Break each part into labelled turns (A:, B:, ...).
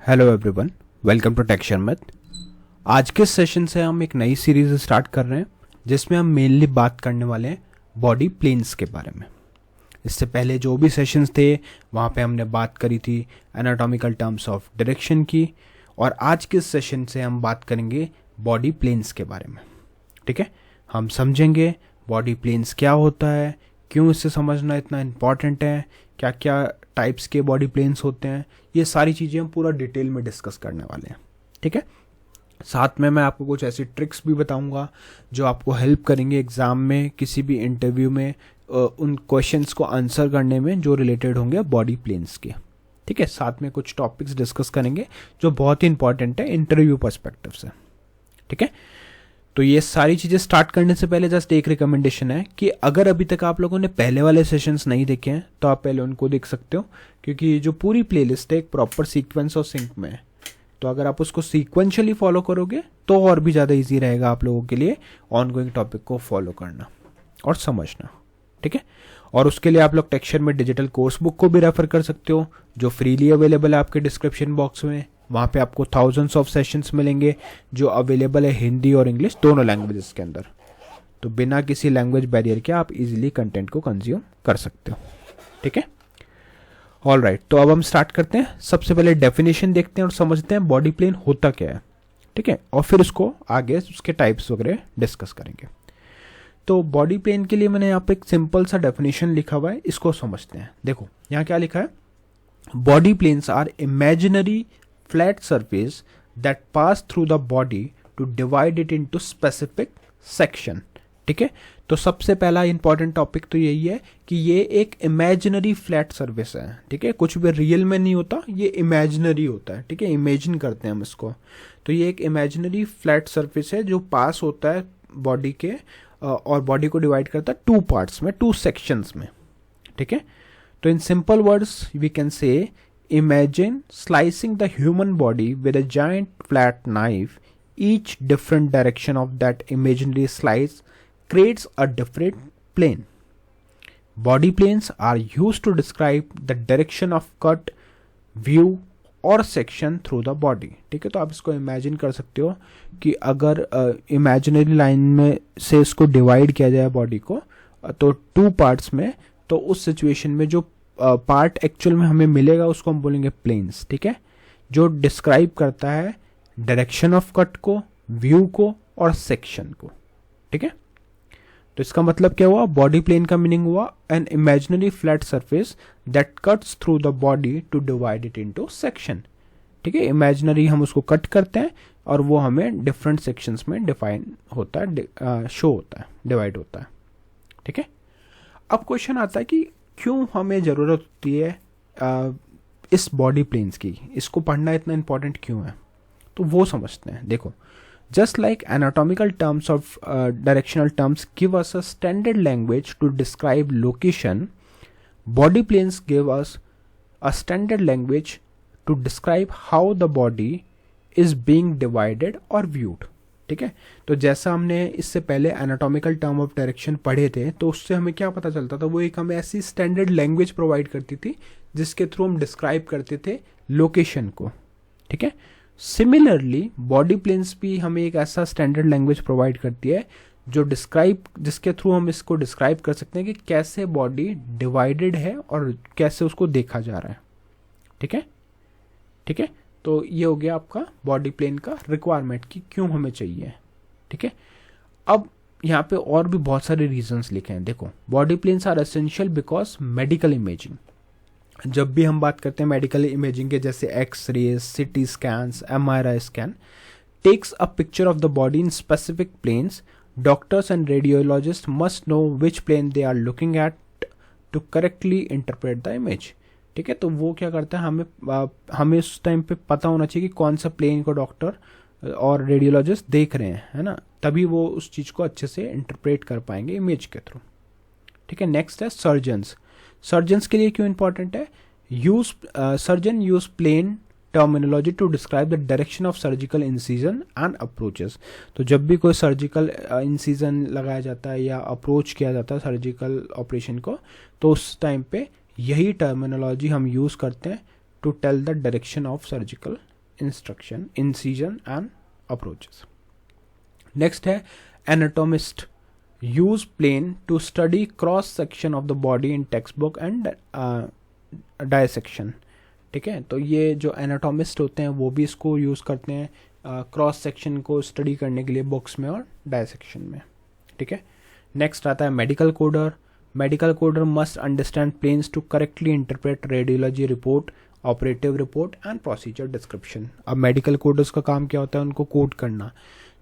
A: Hello everyone, welcome to texture math. आज के session से हम एक नई सीरीज स्टार्ट कर रहे हैं जिसमें हम मेनली बात करने वाले हैं बॉडी प्लेन्स के बारे में। इससे पहले जो भी सेशंस थे वहाँ पे हमने बात करी थी एनाटॉमिकल टर्म्स ऑफ डायरेक्शन की, और आज के सेशन से हम बात करेंगे बॉडी प्लेन्स के बारे में। ठीक है, हम समझेंगे बॉडी प्लेन्स क्या होता है, क्यों इसे समझना इतना इम्पॉर्टेंट है, क्या क्या टाइप्स के बॉडी प्लेन्स होते हैं, ये सारी चीज़ें हम पूरा डिटेल में डिस्कस करने वाले हैं। ठीक है, साथ में मैं आपको कुछ ऐसी ट्रिक्स भी बताऊंगा जो आपको हेल्प करेंगे एग्ज़ाम में, किसी भी इंटरव्यू में उन क्वेश्चंस को आंसर करने में जो रिलेटेड होंगे बॉडी प्लेन्स के। ठीक है, साथ में कुछ टॉपिक्स डिस्कस करेंगे जो बहुत ही इंपॉर्टेंट है इंटरव्यू पर्सपेक्टिव से। ठीक है, तो ये सारी चीज़ें स्टार्ट करने से पहले जस्ट एक रिकमेंडेशन है कि अगर अभी तक आप लोगों ने पहले वाले सेशंस नहीं देखे हैं तो आप पहले उनको देख सकते हो, क्योंकि जो पूरी प्लेलिस्ट है एक प्रॉपर सीक्वेंस और सिंक में है। तो अगर आप उसको सीक्वेंशियली फॉलो करोगे तो और भी ज़्यादा इजी रहेगा आप लोगों के लिए ऑनगोइंग टॉपिक को फॉलो करना और समझना। ठीक है, और उसके लिए आप लोग टेक्सचर में डिजिटल कोर्स बुक को भी रेफर कर सकते हो जो फ्रीली अवेलेबल है आपके डिस्क्रिप्शन बॉक्स में। वहाँ पे आपको थाउजेंड्स ऑफ सेशंस मिलेंगे जो अवेलेबल है हिंदी और इंग्लिश दोनों लैंग्वेजेस के अंदर। तो बिना किसी लैंग्वेज बैरियर के आप इजीली कंटेंट को कंज्यूम कर सकते हो। ठीक है, ऑल राइट, तो अब हम स्टार्ट करते हैं। सबसे पहले डेफिनेशन देखते हैं और समझते हैं बॉडी प्लेन होता क्या है। ठीक है, और फिर उसको आगे उसके टाइप्स वगैरह डिस्कस करेंगे। तो बॉडी प्लेन के लिए मैंने यहाँ पे एक सिंपल सा डेफिनेशन लिखा हुआ है, इसको समझते हैं। देखो यहाँ क्या लिखा है, body planes are imaginary flat surface that pass through the body to divide it into specific section। ठीक है, तो सबसे पहला इंपॉर्टेंट टॉपिक तो यही है कि ये एक इमेजिनरी फ्लैट सर्फेस है। ठीक है, कुछ भी रियल में नहीं होता, ये इमेजिनरी होता है। ठीक है, इमेजिन करते हैं हम इसको। तो ये एक इमेजिनरी फ्लैट सर्फेस है जो पास होता है बॉडी के, और बॉडी को डिवाइड करता है टू पार्ट्स में, टू सेक्शंस में। ठीक है, तो in simple words we can say imagine slicing the human body with a giant flat knife. Each different direction of that imaginary slice creates a different plane. Body planes are used to describe the direction of cut, view और section through the body. ठीक है, तो आप इसको imagine कर सकते हो कि अगर इमेजिनरी लाइन में से इसको डिवाइड किया जाए बॉडी को तो टू पार्ट्स में, तो उस सिचुएशन में जो पार्ट एक्चुअल में हमें मिलेगा उसको हम बोलेंगे प्लेन्स। ठीक है, जो डिस्क्राइब करता है डायरेक्शन ऑफ कट को, व्यू को और सेक्शन को। ठीक है, तो इसका मतलब क्या हुआ, बॉडी प्लेन का मीनिंग हुआ an imaginary flat surface that cuts through the body to divide it into section. ठीक है, इमेजिनरी हम उसको कट करते हैं और वो हमें डिफरेंट सेक्शंस में डिफाइन होता है, शो होता है, डिवाइड होता है। ठीक है, अब क्वेश्चन आता है कि क्यों हमें ज़रूरत होती है इस बॉडी प्लेन्स की, इसको पढ़ना इतना इम्पॉर्टेंट क्यों है, तो वो समझते हैं। देखो, just like anatomical terms of directional terms give us a standard language to describe location, body planes give us a standard language to describe how the body is being divided और viewed. ठीक है, तो जैसा हमने इससे पहले anatomical term of direction पढ़े थे तो उससे हमें क्या पता चलता था, वो एक हमें ऐसी स्टैंडर्ड लैंग्वेज प्रोवाइड करती थी जिसके थ्रू हम डिस्क्राइब करते थे लोकेशन को। ठीक है, सिमिलरली बॉडी प्लेन्स भी हमें एक ऐसा स्टैंडर्ड लैंग्वेज प्रोवाइड करती है जो जिसके थ्रू हम इसको डिस्क्राइब कर सकते हैं कि कैसे बॉडी डिवाइडेड है और कैसे उसको देखा जा रहा है। ठीक है, ठीक है, तो ये हो गया आपका बॉडी प्लेन का रिक्वायरमेंट कि क्यों हमें चाहिए। ठीक है, अब यहाँ पे और भी बहुत सारे रीजंस लिखे हैं। देखो, body planes are essential because medical imaging. जब भी हम बात करते हैं मेडिकल इमेजिंग के, जैसे x-rays, CT scans, MRI scan takes a picture of the body in specific planes, doctors and radiologist must know which plane they are looking at to correctly interpret the image. ठीक है, तो वो क्या करता है, हमें उस टाइम पे पता होना चाहिए कि कौन सा प्लेन को डॉक्टर और रेडियोलॉजिस्ट देख रहे हैं, है ना, तभी वो उस चीज़ को अच्छे से इंटरप्रेट कर पाएंगे इमेज के थ्रू। ठीक है, नेक्स्ट है सर्जन्स। सर्जन्स के लिए क्यों इंपॉर्टेंट है, surgeon use plane terminology to describe the direction of surgical incision and approaches. तो जब भी कोई सर्जिकल इंसिजन लगाया जाता है या अप्रोच किया जाता है सर्जिकल ऑपरेशन को, तो उस टाइम पे यही टर्मिनोलॉजी हम यूज़ करते हैं to tell the direction of surgical instruction, incision and approaches. Next है anatomist use plane to study cross section of the body in text book and dissection. ठीक है, तो ये जो एनाटोमिस्ट होते हैं वो भी इसको यूज़ करते हैं क्रॉस सेक्शन को स्टडी करने के लिए बुक्स में और डायसेक्शन में। ठीक है, नेक्स्ट आता है medical coder. Medical coder must understand planes to correctly interpret radiology report, operative report and procedure description. अब मेडिकल कोडर्स का काम क्या होता है, उनको कोड करना।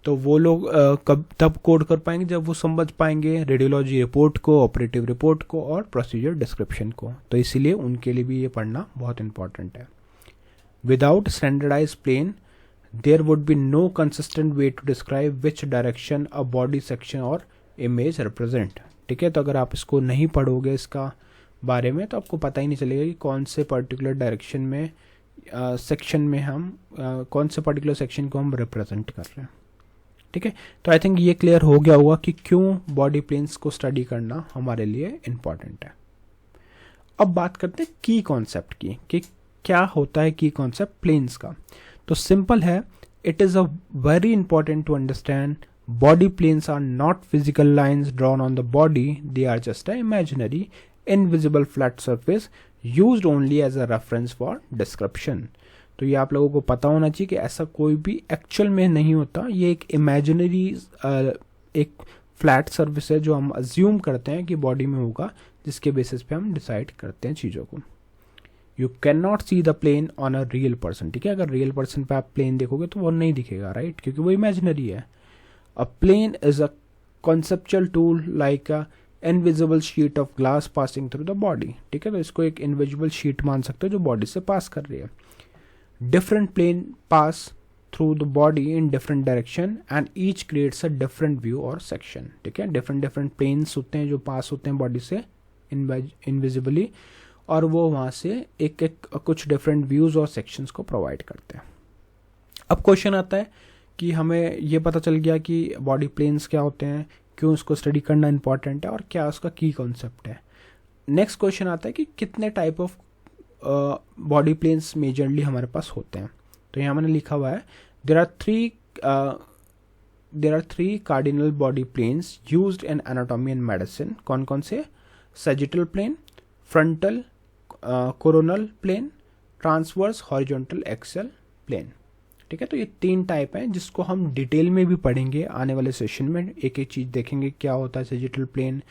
A: तो वो लोग कब तब कोड कर पाएंगे जब वो समझ पाएंगे रेडियोलॉजी रिपोर्ट को, ऑपरेटिव रिपोर्ट को और प्रोसीजर डिस्क्रिप्शन को। तो इसीलिए उनके लिए भी ये पढ़ना बहुत इंपॉर्टेंट है। Without standardize plane there would be no consistent way to describe which direction a body section और इमेज रिप्रेजेंट। ठीक है, तो अगर आप इसको नहीं पढ़ोगे इसका बारे में तो आपको पता ही नहीं चलेगा कि कौन से पर्टिकुलर डायरेक्शन में सेक्शन में हम कौन से पर्टिकुलर सेक्शन को हम रिप्रेजेंट कर रहे हैं। ठीक है, तो आई थिंक ये क्लियर हो गया होगा कि क्यों बॉडी प्लेन्स को स्टडी करना हमारे लिए इम्पॉर्टेंट है। अब बात करते हैं की कॉन्सेप्ट की, कि क्या होता है की कॉन्सेप्ट प्लेन्स का। तो सिंपल है, it is a very important to understand body planes are not physical lines drawn on the body, they are just a imaginary invisible flat surface used only as a reference for description। तो ये आप लोगों को पता होना चाहिए कि ऐसा कोई भी एक्चुअल में नहीं होता, ये एक इमेजिनरी एक फ्लैट सर्फेस है जो हम अज्यूम करते हैं कि बॉडी में होगा, जिसके बेसिस पे हम डिसाइड करते हैं चीज़ों को। You can not see the plane on a real person. ठीक है, अगर रियल पर्सन पे आप प्लेन देखोगे तो वो नहीं दिखेगा, राइट, क्योंकि वो इमेजिनरी है। A plane is a conceptual tool like a invisible sheet of glass passing through the body। ठीक है, तो इसको एक इनविजिबल शीट मान सकते हो जो बॉडी से पास कर रही है। Different plane pass through the body in different direction and each creates a different view और सेक्शन। ठीक है, डिफरेंट प्लेन्स होते हैं जो पास होते हैं बॉडी से इनविजिबली, और वो वहाँ से एक कुछ डिफरेंट व्यूज और सेक्शंस को प्रोवाइड करते हैं। अब क्वेश्चन आता है कि हमें ये पता चल गया कि बॉडी प्लेन्स क्या होते हैं, क्यों इसको स्टडी करना इंपॉर्टेंट है और क्या उसका की कॉन्सेप्ट है। नेक्स्ट क्वेश्चन आता है कि कितने type of body planes majorly हमारे पास होते हैं। तो यहाँ मैंने लिखा हुआ है there are three cardinal body planes used in anatomy and medicine. कौन कौन से? Sagittal plane, frontal coronal plane, transverse horizontal axial plane. ठीक है, तो ये तीन टाइप हैं जिसको हम डिटेल में भी पढ़ेंगे आने वाले सेशन में। एक एक चीज़ देखेंगे क्या होता है sagittal plane,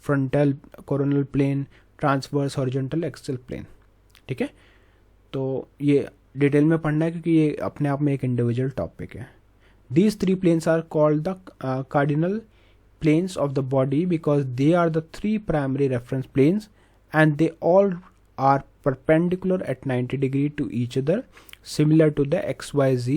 A: frontal coronal plane, transverse horizontal axial plane. ठीक है, तो ये डिटेल में पढ़ना है क्योंकि ये अपने आप में एक इंडिविजुअल टॉपिक है। These three planes are called the cardinal planes of the body because they are the three primary reference planes and they all are perpendicular at 90 degree to each other similar to the XYZ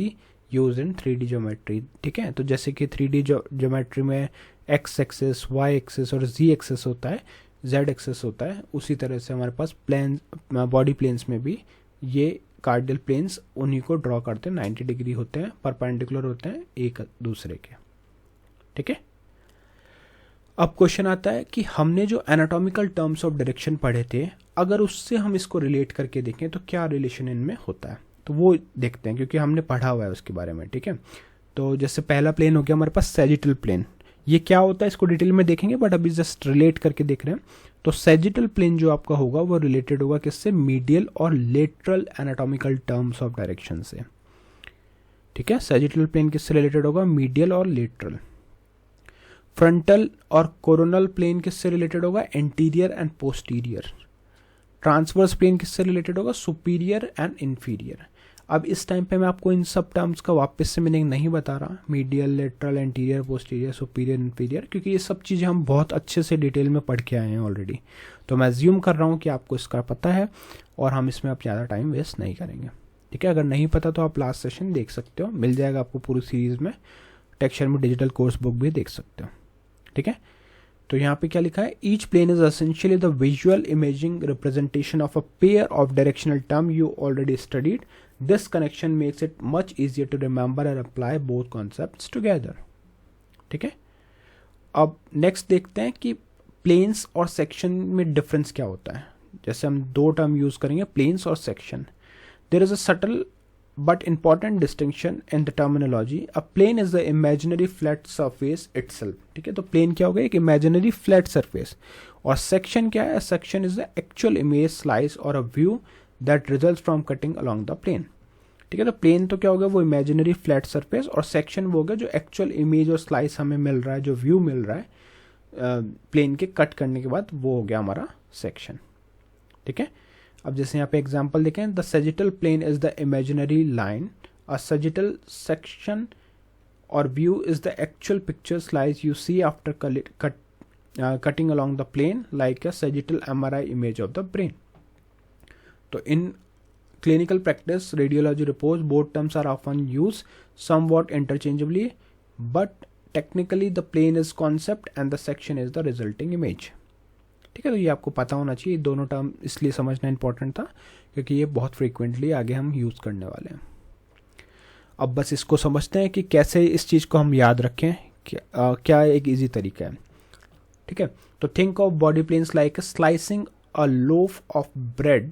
A: use in 3D geometry. ठीक है, तो जैसे कि 3D geometry में X axes, Y axes और Z axes होता है, Z axes होता है, उसी तरह से हमारे पास प्लेन बॉडी प्लेन्स में भी ये कार्डिनल प्लेन्स उन्हीं को ड्रॉ करते हैं, 90 डिग्री होते हैं, परपेंडिकुलर होते हैं एक दूसरे के। ठीक है, अब क्वेश्चन आता है कि हमने जो एनाटॉमिकल टर्म्स ऑफ डायरेक्शन पढ़े थे, अगर उससे हम इसको रिलेट करके देखें तो क्या रिलेशन इनमें होता है, तो वो देखते हैं क्योंकि हमने पढ़ा हुआ है उसके बारे में। ठीक है, तो जैसे पहला प्लेन हो गया हमारे पास सैजिटल प्लेन। ये क्या होता है इसको डिटेल में देखेंगे, बट अभी जस्ट रिलेट करके देख रहे हैं। तो सैजिटल प्लेन जो आपका होगा वो रिलेटेड होगा किससे? मीडियल और lateral anatomical terms of direction से। ठीक है, सैजिटल प्लेन किससे रिलेटेड होगा? मीडियल और लेटरल। फ्रंटल और कोरोनल प्लेन किससे रिलेटेड होगा? Anterior and posterior. Transverse plane किससे रिलेटेड होगा? Superior and inferior. अब इस टाइम पे मैं आपको इन सब टर्म्स का वापस से मीनिंग नहीं बता रहा, medial, lateral, anterior, posterior, superior, inferior, क्योंकि ये सब चीज़ें हम बहुत अच्छे से डिटेल में पढ़ के आए हैं ऑलरेडी। तो मैं अज्यूम कर रहा हूँ कि आपको इसका पता है और हम इसमें अब ज़्यादा टाइम वेस्ट नहीं करेंगे। ठीक है, अगर नहीं पता तो आप लास्ट सेशन देख सकते हो, मिल जाएगा आपको पूरी सीरीज़ में। टेक्सचर में डिजिटल कोर्स बुक भी देख सकते हो। ठीक है, तो यहाँ पे क्या लिखा है? Each plane is essentially the visual imaging representation of a pair of directional term you already studied. This connection makes it much easier to remember and apply both concepts together. ठीक है, अब नेक्स्ट देखते हैं कि planes और section में difference क्या होता है। जैसे हम दो टर्म यूज करेंगे, प्लेन्स और section. There is a subtle but important distinction in the terminology, a plane is the imaginary flat surface itself. ठीक है, तो plane क्या होगा, एक imaginary flat surface, और section क्या है, section is the actual image slice or a view that results from cutting along the plane. ठीक है, तो plane तो क्या होगा, वो imaginary flat surface, और section वो होगा जो actual image और slice हमें मिल रहा है, जो view मिल रहा है plane के कट करने के बाद, वो हो गया हमारा section. ठीक है, अब जैसे यहाँ पे एग्जाम्पल देखें, the sagittal plane is the imaginary line, a sagittal section और view is the actual picture slice you see after cutting along the plane like a sagittal MRI image of the brain. तो in clinical practice radiology report both terms are often use somewhat interchangeably, but technically the plane is concept and the section is the resulting image. ठीक है, तो ये आपको पता होना चाहिए. दोनों टर्म इसलिए समझना इंपॉर्टेंट था क्योंकि ये बहुत फ्रीक्वेंटली आगे हम यूज़ करने वाले हैं. अब बस इसको समझते हैं कि कैसे इस चीज़ को हम याद रखें, क्या एक इजी तरीका है. ठीक है, तो think of body planes like slicing a loaf of bread,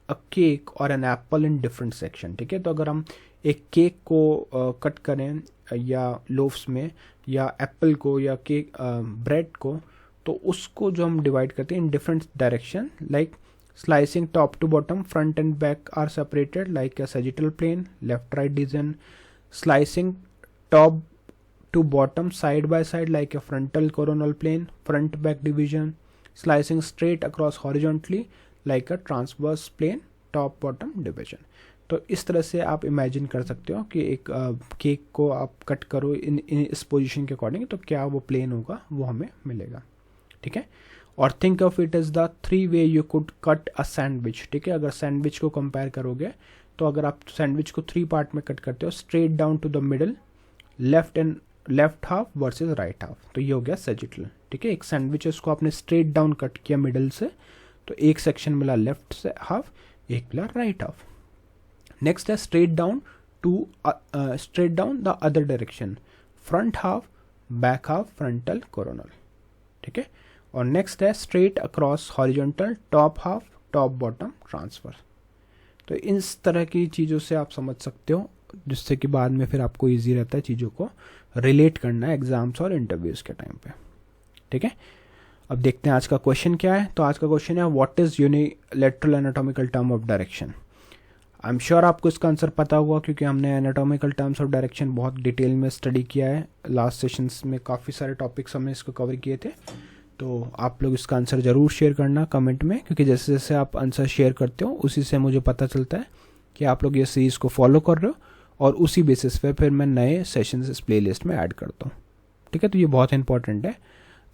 A: a cake और an apple in different section. ठीक है, तो अगर हम एक केक को कट करें या लोफ्स में, या एप्पल को या केक ब्रेड को, तो उसको जो हम डिवाइड करते हैं in different direction, like slicing top to bottom, front and back are separated like a sagittal plane, left right division, slicing top to bottom side by side like a frontal coronal plane, front back division, slicing straight across horizontally like a transverse plane, top bottom division. तो इस तरह से आप imagine कर सकते हो कि एक केक को आप कट करो इन इस पोजीशन के अकॉर्डिंग, तो क्या वो प्लेन होगा, वो हमें मिलेगा. ठीक है, और think of it is the 3 way you could cut a sandwich. ठीक है, अगर सैंडविच को कंपेयर करोगे तो अगर आप सैंडविच को 3 पार्ट में कट करते हो, straight down to the middle, left half versus right half, तो ये हो गया सजिटल. ठीक है, एक सैंडविच उसको आपने स्ट्रेट डाउन कट किया मिडल से, तो एक सेक्शन मिला लेफ्ट से हाफ, एक मिला राइट हाफ. नेक्स्ट है straight down the other direction, front half, back half, frontal coronal. ठीक है, और नेक्स्ट है straight across horizontal, top half, top bottom, transfer. तो इस तरह की चीज़ों से आप समझ सकते हो, जिससे कि बाद में फिर आपको इजी रहता है चीज़ों को रिलेट करना है एग्जाम्स और इंटरव्यूज़ के टाइम पे. ठीक है, अब देखते हैं आज का क्वेश्चन क्या है. तो आज का क्वेश्चन है, what is unilateral anatomical term of direction. I am sure आपको इसका आंसर पता होगा क्योंकि हमने एनाटॉमिकल टर्म्स ऑफ डायरेक्शन बहुत डिटेल में स्टडी किया है. लास्ट सेशंस में काफ़ी सारे टॉपिक्स हमने इसको कवर किए थे. तो आप लोग इसका आंसर ज़रूर शेयर करना कमेंट में, क्योंकि जैसे जैसे आप आंसर शेयर करते हो उसी से मुझे पता चलता है कि आप लोग ये सीरीज़ को फॉलो कर रहे हो, और उसी बेसिस पे फिर मैं नए सेशंस इस प्लेलिस्ट में ऐड करता हूँ. ठीक है, तो ये बहुत इंपॉर्टेंट है.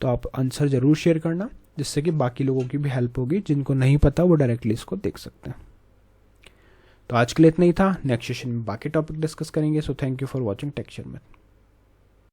A: तो आप आंसर ज़रूर शेयर करना, जिससे कि बाकी लोगों की भी हेल्प होगी. जिनको नहीं पता वो डायरेक्टली इसको देख सकते हैं. तो आज के लिए इतना ही था. नेक्स्ट सेशन में बाकी टॉपिक डिस्कस करेंगे. So thank you for watching texture में.